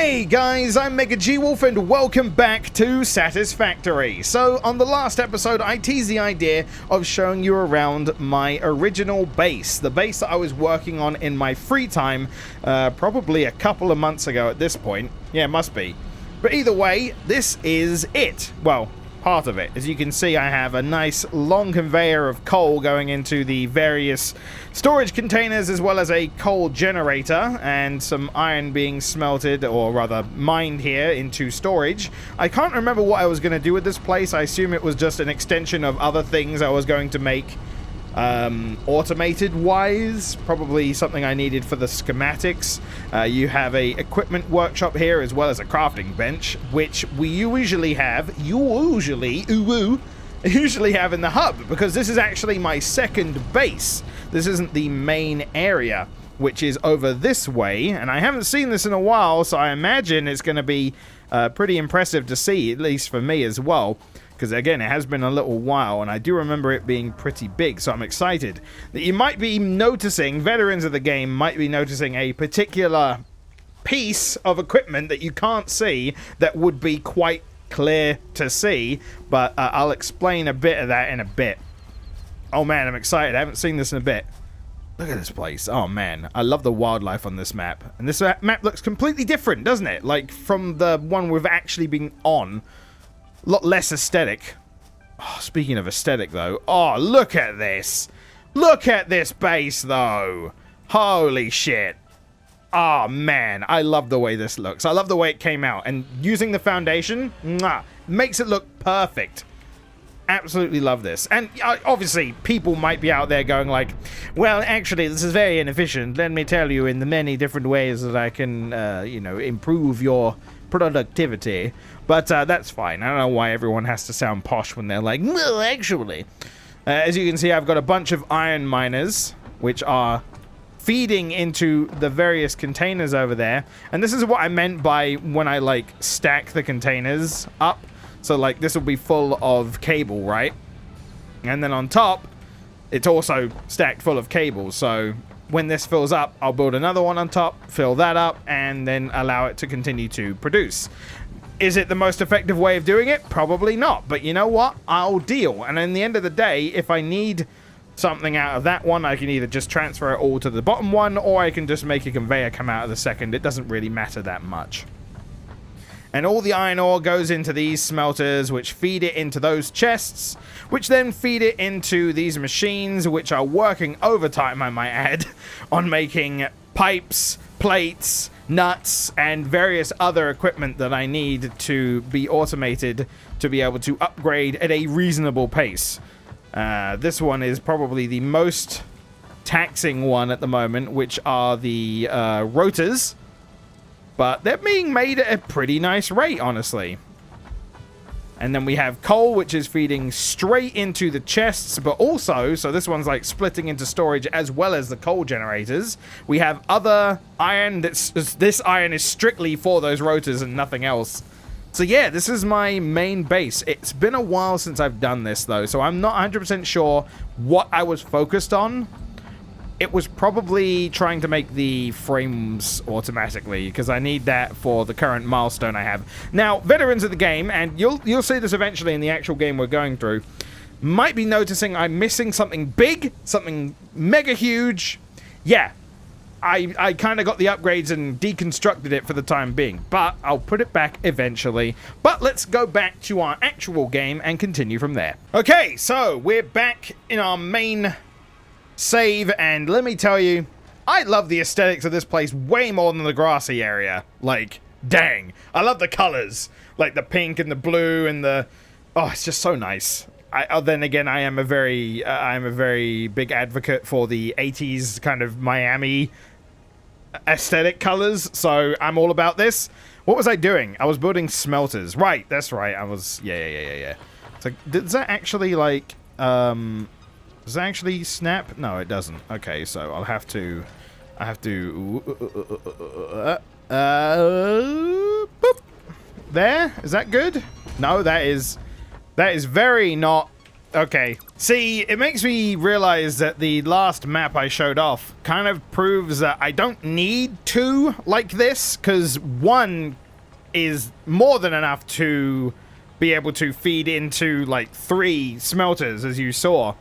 Hey guys, I'm Mega G Wolf and welcome back to Satisfactory. So on the last episode I teased the idea of showing you around my original base, the base that I was working on in my free time probably a couple of months ago at this point. Yeah, it must be. But either way, this is it. Well, part of it. As you can see, I have a nice long conveyor of coal going into the various storage containers, as well as a coal generator and some iron being smelted, or rather mined here into storage. I can't remember what I was going to do with this place. I assume it was just an extension of other things I was going to make automated wise, probably something I needed for the schematics. You have a equipment workshop here, as well as a crafting bench, which we usually have have in the hub, because this is actually my second base. This isn't the main area, which is over this way, and I haven't seen this in a while, so I imagine it's going to be pretty impressive to see, at least for me as well. Because again, it has been a little while, and I do remember it being pretty big, so I'm excited. That you might be noticing, veterans of the game might be noticing a particular piece of equipment that you can't see that would be quite clear to see, but I'll explain a bit of that in a bit. Oh man, I'm excited. I haven't seen this in a bit. Look at this place. Oh man, I love the wildlife on this map. And this map looks completely different, doesn't it? Like from the one we've actually been on. A lot less aesthetic. Oh, speaking of aesthetic, though. Oh, look at this. Look at this base, though. Holy shit. Oh, man. I love the way this looks. I love the way it came out. And using the foundation, makes it look perfect. Absolutely love this. And obviously, people might be out there going like, well, actually, this is very inefficient. Let me tell you in the many different ways that I can, you know, improve your productivity. But that's fine. I don't know why everyone has to sound posh when they're like, well, actually. As you can see, I've got a bunch of iron miners, which are feeding into the various containers over there. And this is what I meant by when I, like, stack the containers up. So, like, this will be full of cable, right? And then on top, it's also stacked full of cable. So when this fills up, I'll build another one on top, fill that up, and then allow it to continue to produce. Is it the most effective way of doing it? Probably not. But you know what? I'll deal. And in the end of the day, if I need something out of that one, I can either just transfer it all to the bottom one, or I can just make a conveyor come out of the second. It doesn't really matter that much. And all the iron ore goes into these smelters, which feed it into those chests, which then feed it into these machines, which are working overtime, I might add, on making pipes, plates, nuts, and various other equipment that I need to be automated to be able to upgrade at a reasonable pace. This one is probably the most taxing one at the moment, which are the rotors. But they're being made at a pretty nice rate, honestly. And then we have coal, which is feeding straight into the chests, but also, so this one's like splitting into storage as well as the coal generators. We have other iron. This iron is strictly for those rotors and nothing else. So yeah, this is my main base. It's been a while since I've done this, though, so I'm not 100% sure what I was focused on. It was probably trying to make the frames automatically, because I need that for the current milestone I have. Now, veterans of the game, and you'll see this eventually in the actual game we're going through, might be noticing I'm missing something big, something mega huge. Yeah, I kind of got the upgrades and deconstructed it for the time being, but I'll put it back eventually. But let's go back to our actual game and continue from there. Okay, so we're back in our main save, and let me tell you, I love the aesthetics of this place way more than the grassy area. Like, dang, I love the colors, like the pink and the blue and the, oh, it's just so nice. Then again, I am a very big advocate for the 80s kind of Miami aesthetic colors, so I'm all about this. What was I doing? I was building smelters, right? That's right. I was, yeah. So does that actually like does that actually snap? No, it doesn't. Okay, so I have to boop. There? Is that good? No, that is very not Okay. See, it makes me realize that the last map I showed off kind of proves that I don't need two like this, because one is more than enough to be able to feed into like 3 smelters, as you saw.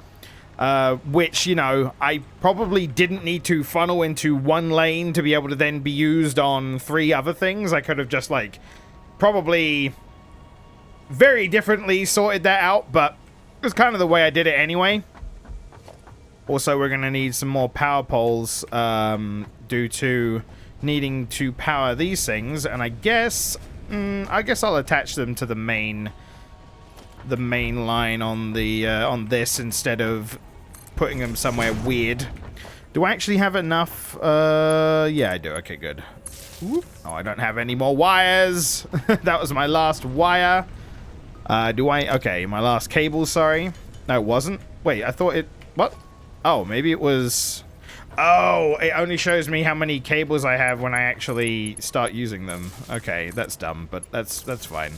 Which, you know, I probably didn't need to funnel into 1 lane to be able to then be used on 3 other things. I could have just, like, probably very differently sorted that out, but it was kind of the way I did it anyway. Also, we're going to need some more power poles due to needing to power these things, and I guess I'll attach them to the main line on the on this instead of putting them somewhere weird. Do I actually have enough? Yeah, I do. Okay, good. Whoop. Oh, I don't have any more wires. That was my last wire. Do I? Okay, my last cable, sorry. No, it wasn't. Wait, I thought it... What? Oh, maybe it was... Oh, it only shows me how many cables I have when I actually start using them. Okay, that's dumb, but that's fine.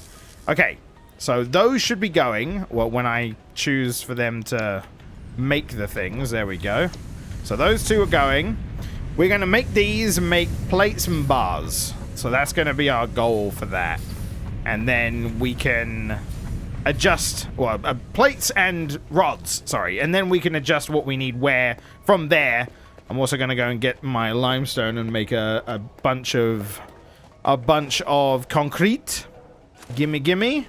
Okay, so those should be going, well, when I choose for them to make the things. There we go. So those 2 are going. We're going to make these, make plates and bars. So that's going to be our goal for that. And then we can adjust, well, plates and rods, sorry. And then we can adjust what we need where from there. I'm also going to go and get my limestone and make a bunch of concrete. Gimme, gimme.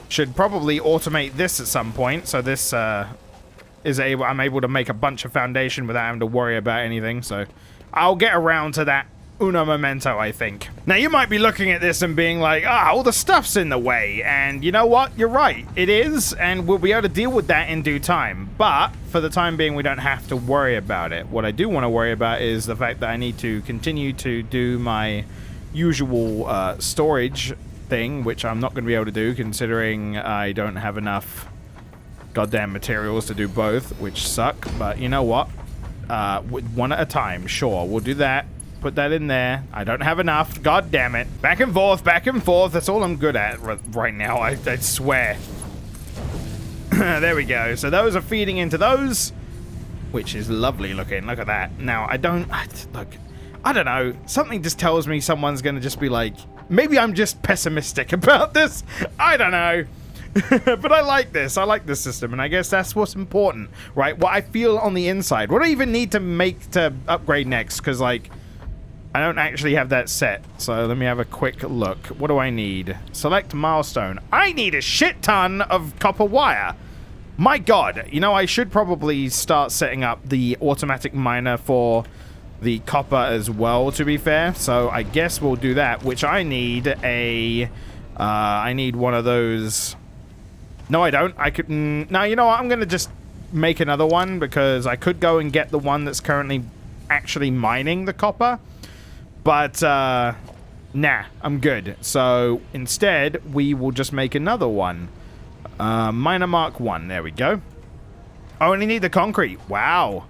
Should probably automate this at some point, so this I'm able to make a bunch of foundation without having to worry about anything. So I'll get around to that uno momento, I think. Now you might be looking at this and being like, all the stuff's in the way, and you know what? You're right, it is, and we'll be able to deal with that in due time. But for the time being, we don't have to worry about it. What I do want to worry about is the fact that I need to continue to do my usual storage thing, which I'm not going to be able to do considering I don't have enough goddamn materials to do both, which suck. But you know what? One at a time. Sure, we'll do that. Put that in there. I don't have enough. God damn it. Back and forth, back and forth. That's all I'm good at right now. I swear. There we go. So those are feeding into those, which is lovely looking. Look at that. Now, look, I don't know. Something just tells me someone's going to just be like, maybe I'm just pessimistic about this. I don't know. But I like this. I like this system, and I guess that's what's important, right? What I feel on the inside. What do I even need to make to upgrade next? Because, like, I don't actually have that set. So let me have a quick look. What do I need? Select milestone. I need a shit ton of copper wire. My God. You know, I should probably start setting up the automatic miner for the copper as well, to be fair. So I guess we'll do that, which I need I need one of those. No, I don't. I could... No, you know what? I'm going to just make another one because I could go and get the one that's currently actually mining the copper. But, nah, I'm good. So, instead, we will just make another one. Miner Mark 1. There we go. I only need the concrete. Wow.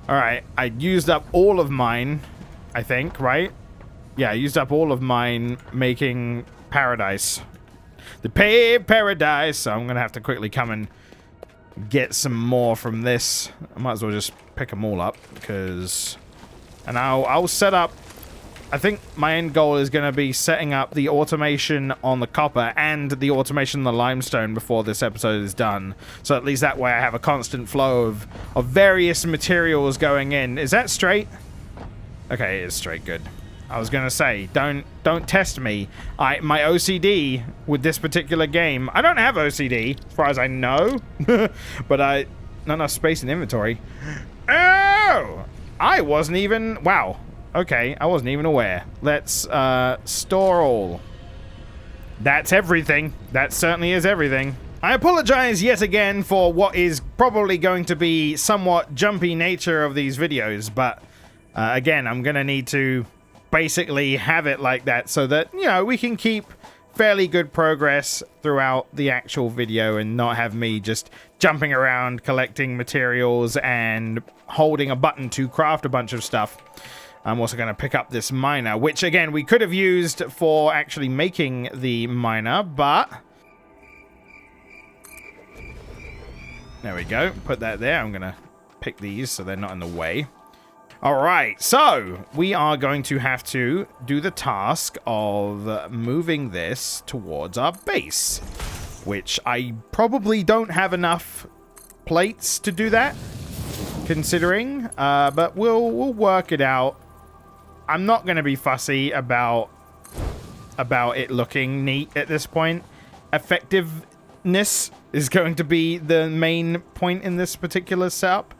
Alright, I used up all of mine, I think, right? Yeah, I used up all of mine making paradise. The paradise. So I'm going to have to quickly come and get some more from this. I might as well just pick them all up because... And I'll set up... I think my end goal is going to be setting up the automation on the copper and the automation on the limestone before this episode is done. So at least that way I have a constant flow of various materials going in. Is that straight? Okay, it is straight. Good. I was going to say, don't test me. My OCD with this particular game... I don't have OCD, as far as I know. But not enough space in inventory. Oh! I wasn't even... Wow. Okay, I wasn't even aware. Let's store all. That's everything. That certainly is everything. I apologize yet again for what is probably going to be somewhat jumpy nature of these videos, but again, I'm going to need to basically have it like that so that, you know, we can keep fairly good progress throughout the actual video and not have me just jumping around collecting materials and holding a button to craft a bunch of stuff. I'm also going to pick up this miner, which again we could have used for actually making the miner, but There we go. Put that there. I'm going to pick these so they're not in the way. All right. So we are going to have to do the task of moving this towards our base, which I probably don't have enough plates to do that, considering, but we'll work it out. I'm not going to be fussy about it looking neat at this point. Effectiveness is going to be the main point in this particular setup.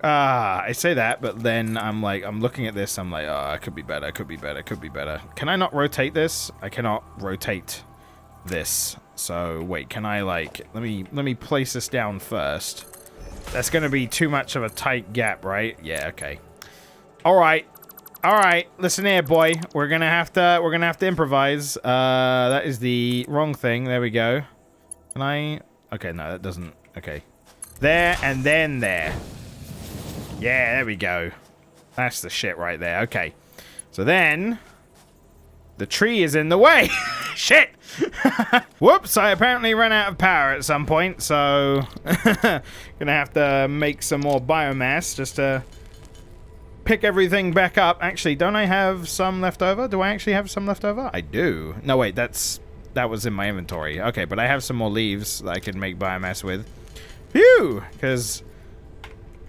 I say that, but then I'm looking at this, I'm like, oh, it could be better, could be better, could be better. Can I not rotate this? I cannot rotate this. So wait, can I let me place this down first. That's going to be too much of a tight gap, right? Yeah, okay. All right. Listen here, boy. We're going to have to improvise. That is the wrong thing. There we go. Can I? Okay, no, that doesn't. Okay. There and then there. Yeah, there we go. That's the shit right there. Okay. So then the tree is in the way. Shit. Whoops, I apparently ran out of power at some point, so gonna have to make some more biomass just to pick everything back up. Actually, don't I have some left over? Do I actually have some left over? I do. No, wait, that was in my inventory. Okay, but I have some more leaves that I can make biomass with. Phew! Because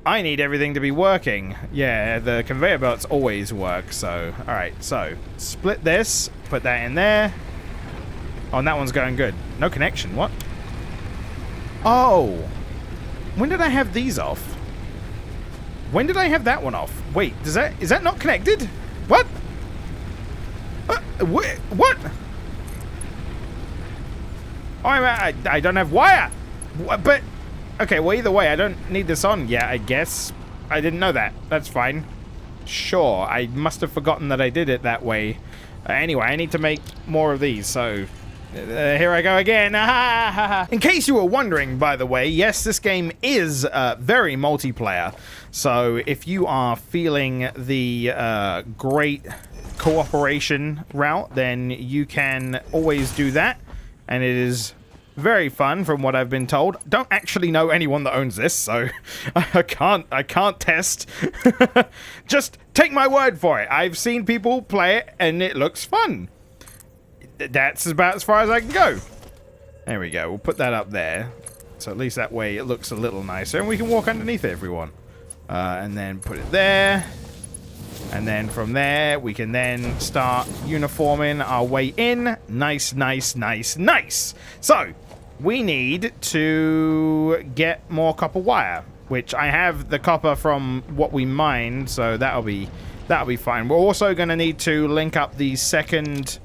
I need everything to be working. Yeah, the conveyor belts always work, so... Alright, so split this, put that in there. Oh, and that one's going good. No connection, what? Oh! When did I have these off? When did I have that one off? Wait, is that not connected? What? What? Oh, I don't have wire! But... Okay, well, either way, I don't need this on yet, I guess. I didn't know that. That's fine. Sure, I must have forgotten that I did it that way. Anyway, I need to make more of these, so... here I go again. In case you were wondering, by the way, yes, this game is very multiplayer. So if you are feeling the great cooperation route, then you can always do that. And it is... very fun, from what I've been told. Don't actually know anyone that owns this, so I can't test. Just take my word for it. I've seen people play it, and it looks fun. That's about as far as I can go. There we go. We'll put that up there, so at least that way it looks a little nicer, and we can walk underneath it if we want. And then put it there. And then from there, we can then start uniforming our way in. Nice, nice, nice, nice. So, we need to get more copper wire, which I have the copper from what we mined, so that'll be fine. We're also going to need to link up the second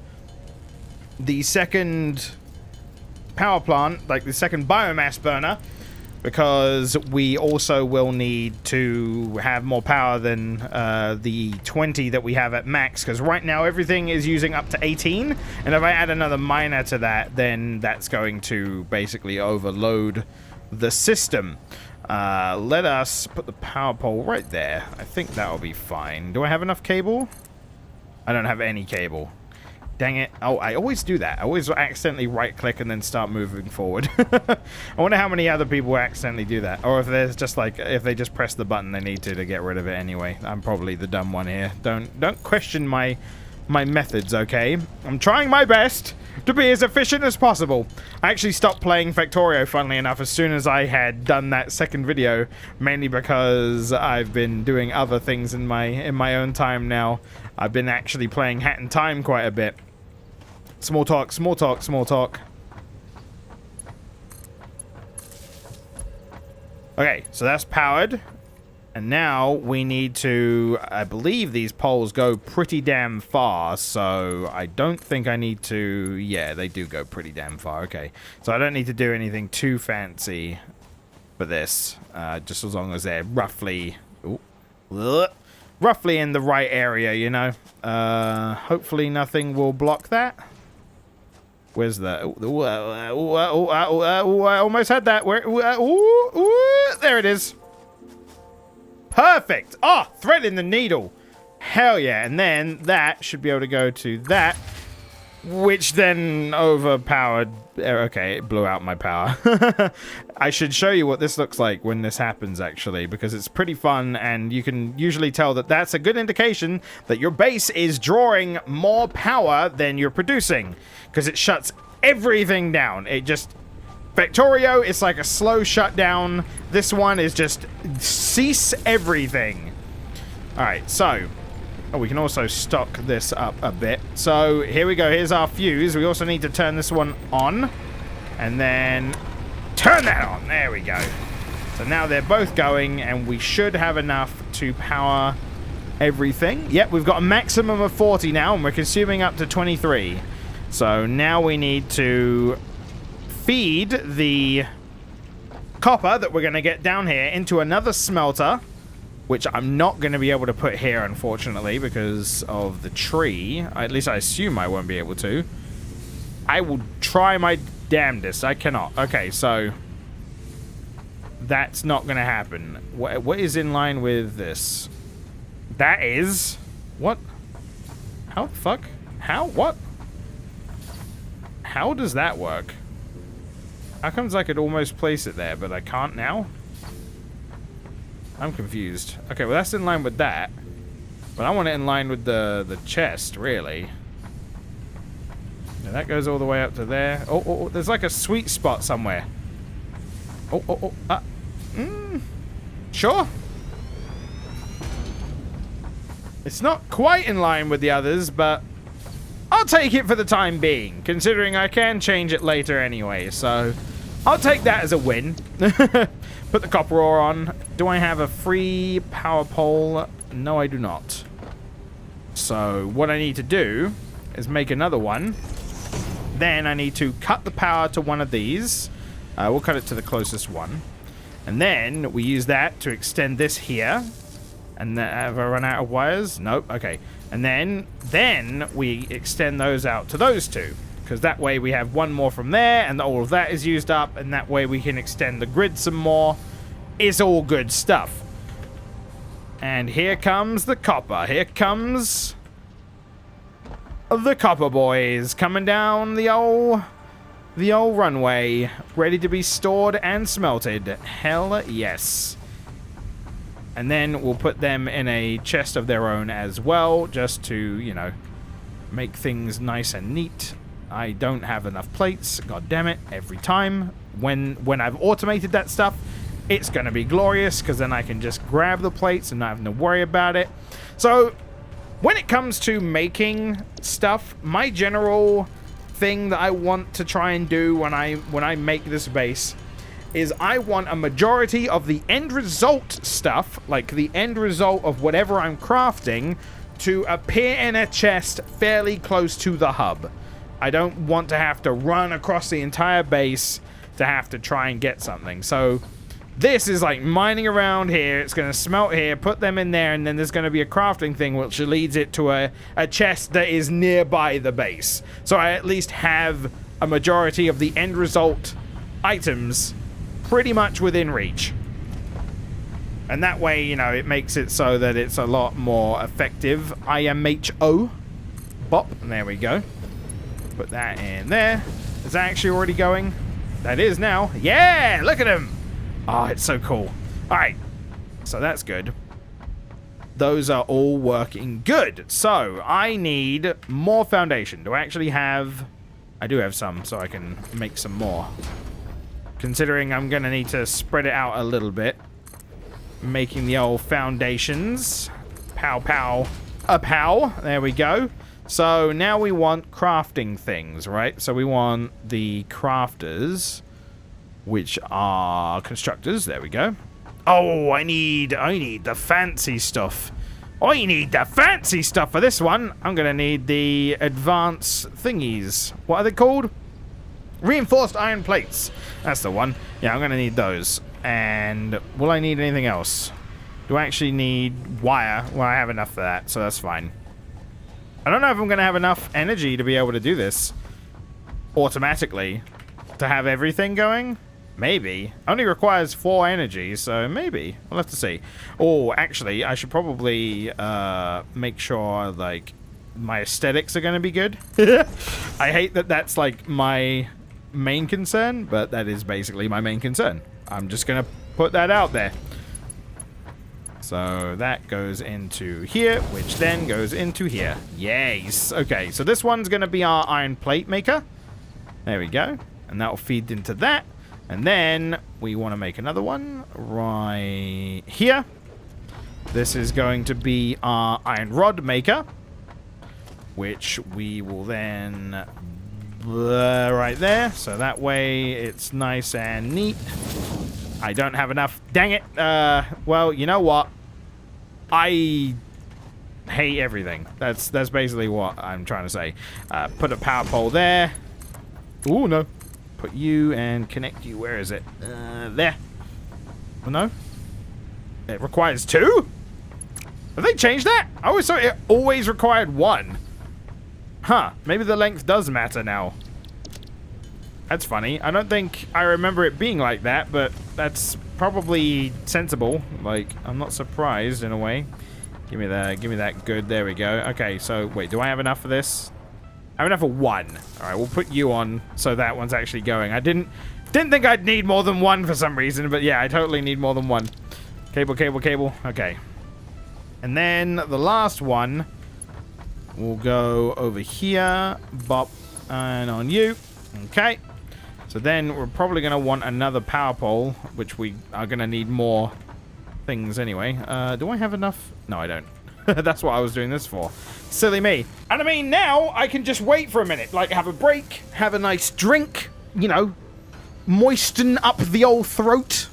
power plant, like the second biomass burner, because we also will need to have more power than the 20 that we have at max, because right now everything is using up to 18, and if I add another miner to that, then that's going to basically overload the system. Let us put the power pole right there. I think that'll be fine. Do I have enough cable? I don't have any cable. Dang it. Oh, I always do that. I always accidentally right-click and then start moving forward. I wonder how many other people accidentally do that. Or if there's just like, if they just press the button they need to get rid of it anyway. I'm probably the dumb one here. Don't question my methods, okay? I'm trying my best to be as efficient as possible. I actually stopped playing Factorio, funnily enough, as soon as I had done that second video, mainly because I've been doing other things in my own time now. I've been actually playing Hat in Time quite a bit. Small talk, small talk, small talk. Okay, so that's powered. And now we need to... I believe these poles go pretty damn far, so I don't think I need to... Yeah, they do go pretty damn far. Okay, so I don't need to do anything too fancy for this. Just as long as they're roughly... roughly in the right area, you know. Hopefully nothing will block that. Where's the... I almost had that. Where? There it is. Perfect. Oh, thread in the needle. Hell yeah. And then that should be able to go to that. which then overpowered. Okay, it blew out my power. I should show you what this looks like when this happens, actually, because it's pretty fun, and you can usually tell that that's a good indication that your base is drawing more power than you're producing, because it shuts everything down. It just... Factorio is like a slow shutdown. This one is just cease everything. Alright, so... Oh, we can also stock this up a bit. So, here we go. Here's our fuse. We also need to turn this one on. And then turn that on. There we go. So now they're both going, and we should have enough to power everything. Yep, we've got a maximum of 40 now, and we're consuming up to 23. So now we need to feed the copper that we're going to get down here into another smelter, which I'm not going to be able to put here, unfortunately, because of the tree. At least I assume I won't be able to. I will try my damnedest. I cannot. Okay, so... That's not going to happen. What is in line with this? That is... What? How the fuck? How? What? How does that work? How comes I could almost place it there, but I can't now? I'm confused. Okay, well that's in line with that. But I want it in line with the chest, really. Now that goes all the way up to there. Oh, there's like a sweet spot somewhere. Sure. It's not quite in line with the others, but I'll take it for the time being, considering I can change it later anyway, so I'll take that as a win. Put the copper ore on. Do I have a free power pole? No, I do not. So what I need to do is make another one. Then I need to cut the power to one of these. We'll cut it to the closest one. And then we use that to extend this here. And have I run out of wires? Nope. Okay. And then we extend those out to those two. Because that way we have one more from there, and all of that is used up, and that way we can extend the grid some more. It's all good stuff. And here comes the copper. Here comes the copper boys coming down the old runway, ready to be stored and smelted. Hell yes. And then we'll put them in a chest of their own as well, just to, you know, make things nice and neat. I don't have enough plates, god damn it, every time. When I've automated that stuff, it's going to be glorious, because then I can just grab the plates and not having to worry about it. So, when it comes to making stuff, my general thing that I want to try and do when I make this base is I want a majority of the end result stuff, like the end result of whatever I'm crafting, to appear in a chest fairly close to the hub. I don't want to have to run across the entire base to have to try and get something. So this is like mining around here. It's going to smelt here, put them in there, and then there's going to be a crafting thing which leads it to a chest that is nearby the base. So I at least have a majority of the end result items pretty much within reach. And that way, you know, it makes it so that it's a lot more effective. IMHO. Bop. There we go. Put that in there. Is that actually already going? That is now. Yeah, look at him. Oh, it's so cool. All right, so that's good. Those are all working good. So I need more foundation. Do I actually have... I do have some, so I can make some more. Considering I'm going to need to spread it out a little bit. Making the old foundations. Pow, pow, a pow. There we go. So now we want crafting things, right? So we want the crafters, which are constructors. There we go. Oh, I need the fancy stuff. I need the fancy stuff for this one. I'm going to need the advanced thingies. What are they called? Reinforced iron plates. That's the one. Yeah, I'm going to need those. And will I need anything else? Do I actually need wire? Well, I have enough for that, so that's fine. I don't know if I'm going to have enough energy to be able to do this automatically. To have everything going? Maybe. Only requires 4 energy, so maybe. We'll have to see. Oh, actually, I should probably make sure, like, my aesthetics are going to be good. I hate that that's like my main concern, but that is basically my main concern. I'm just going to put that out there. So that goes into here, which then goes into here. Yes. Okay, so this one's going to be our iron plate maker. There we go. And that will feed into that. And then we want to make another one right here. This is going to be our iron rod maker, which we will then right there. So that way it's nice and neat. I don't have enough. Dang it. Well, you know what? I hate everything. That's basically what I'm trying to say. Put a power pole there. Ooh, no. Put you and connect you. Where is it? There. Oh, no. It requires 2? Have they changed that? I always thought it always required 1. Huh. Maybe the length does matter now. That's funny. I don't think I remember it being like that, but that's probably sensible. Like, I'm not surprised in a way. Give me that good. There we go. Okay, so wait, do I have enough for this? I have enough for 1. All right, we'll put you on so that one's actually going. I didn't think I'd need more than 1 for some reason, but yeah, I totally need more than 1. Cable, cable, cable. Okay. And then the last one will go over here. Bop, and on you. Okay. So then we're probably going to want another power pole, which we are going to need more things anyway. Do I have enough? No, I don't. That's what I was doing this for. Silly me. And I mean, now I can just wait for a minute. Like, have a break, have a nice drink, you know, moisten up the old throat.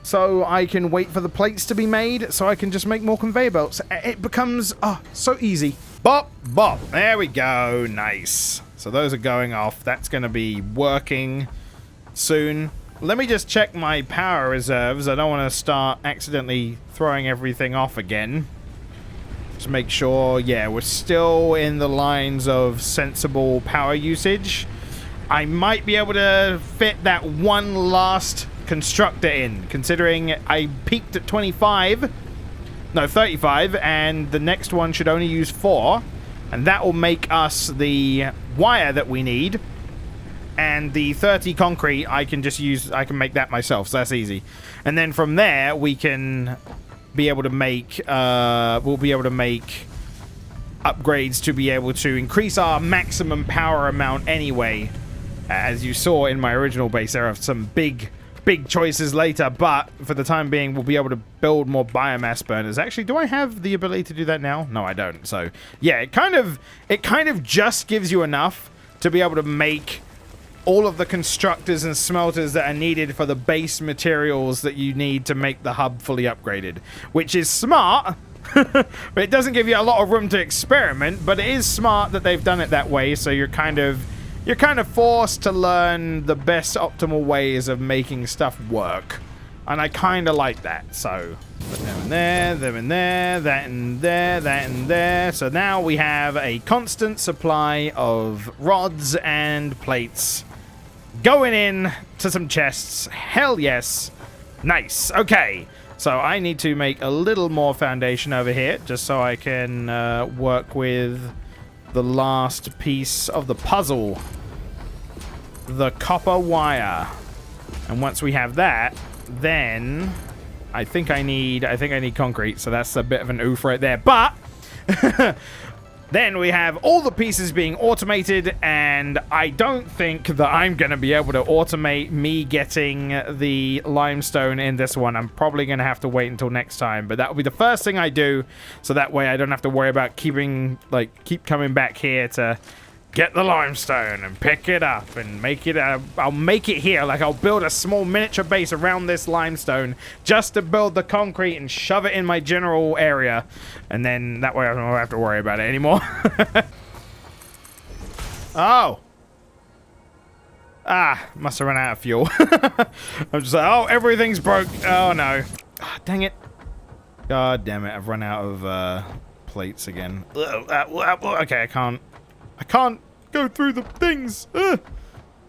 So I can wait for the plates to be made, so I can just make more conveyor belts. It becomes, so easy. Bop, bop. There we go. Nice. So those are going off. That's going to be working soon. Let me just check my power reserves. I don't want to start accidentally throwing everything off again. Just make sure, yeah, we're still in the lines of sensible power usage. I might be able to fit that one last constructor in, considering I peaked at 35. No, 35, and the next one should only use 4. And that will make us the wire that we need. And the 30 concrete, I can just use, I can make that myself, so that's easy. And then from there, we can be able to make, we'll be able to make upgrades to be able to increase our maximum power amount anyway. As you saw in my original base, there are some big choices later, but for the time being, we'll be able to build more biomass burners. Actually, do I have the ability to do that now? No, I don't. So, yeah, it kind of just gives you enough to be able to make all of the constructors and smelters that are needed for the base materials that you need to make the hub fully upgraded, which is smart. But it doesn't give you a lot of room to experiment, but it is smart that they've done it that way, so you're kind of forced to learn the best optimal ways of making stuff work. And I kind of like that. So, put them in there, them in there, that in there, that in there. So now we have a constant supply of rods and plates going in to some chests. Hell yes. Nice. Okay. So I need to make a little more foundation over here, just so I can work with the last piece of the puzzle, the copper wire. And once we have that, then I think I need concrete, so that's a bit of an oof right there. But then we have all the pieces being automated, and I don't think that I'm going to be able to automate me getting the limestone in this one. I'm probably going to have to wait until next time, but that will be the first thing I do, so that way I don't have to worry about keep coming back here to get the limestone and pick it up and make it. I'll make it here. Like, I'll build a small miniature base around this limestone just to build the concrete and shove it in my general area. And then that way I don't have to worry about it anymore. Oh. Must have run out of fuel. I'm just like, oh, everything's broke. Oh, no. Oh, dang it. God damn it. I've run out of plates again. Okay, I can't go through the things.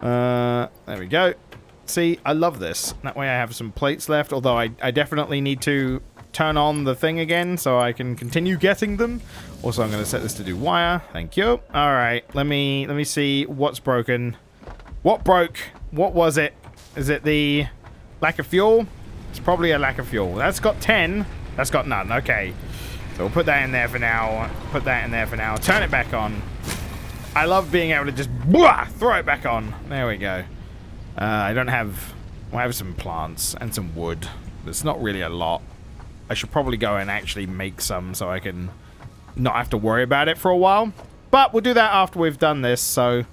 There we go. See, I love this. That way I have some plates left, although I definitely need to turn on the thing again so I can continue getting them. Also, I'm going to set this to do wire. Thank you. All right, let me see what's broken. What broke? What was it? Is it the lack of fuel? It's probably a lack of fuel. That's got 10. That's got none. Okay. So we'll put that in there for now. Put that in there for now. Turn it back on. I love being able to just throw it back on. There we go. I don't have... I have some plants and some wood. It's not really a lot. I should probably go and actually make some so I can not have to worry about it for a while. But we'll do that after we've done this. So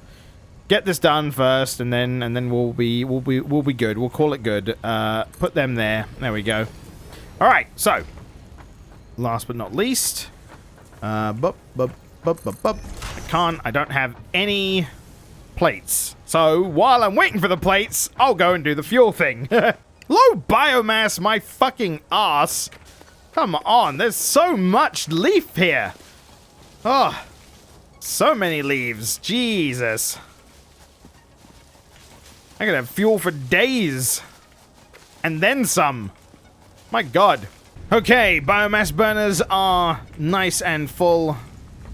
get this done first, and then we'll be good. We'll call it good. Put them there. There we go. All right. So last but not least, I don't have any plates. So while I'm waiting for the plates, I'll go and do the fuel thing. Low biomass, my fucking ass. Come on, there's so much leaf here. Oh, so many leaves. Jesus. I could have fuel for days. And then some. My God. Okay, biomass burners are nice and full.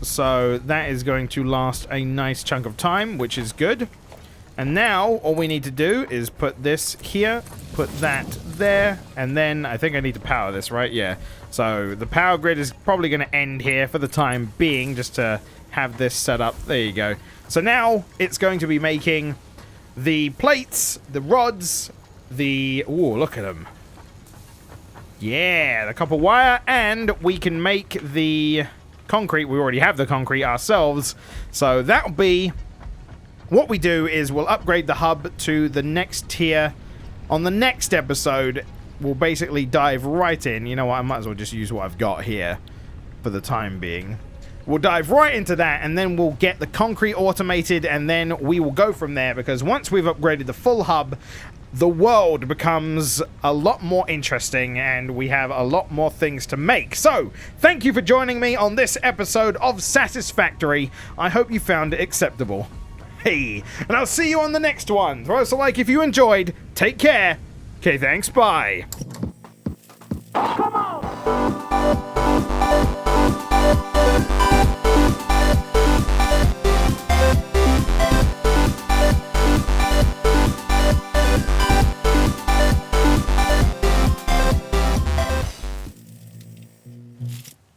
So that is going to last a nice chunk of time, which is good. And now all we need to do is put this here, put that there, and then I think I need to power this, right? Yeah. So the power grid is probably going to end here for the time being, just to have this set up. There you go. So now it's going to be making the plates, the rods, the... Ooh, look at them. Yeah, the copper wire, and we can make the concrete. We already have the concrete ourselves, so that'll be what we do. Is we'll upgrade the hub to the next tier on the next episode. We'll basically dive right in. You know what, I might as well just use what I've got here for the time being. We'll dive right into that, and then we'll get the concrete automated, and then we will go from there, because once we've upgraded the full hub, the world becomes a lot more interesting, and we have a lot more things to make. So, thank you for joining me on this episode of Satisfactory. I hope you found it acceptable. Hey, and I'll see you on the next one. Throw us a like if you enjoyed. Take care. Okay, thanks. Bye.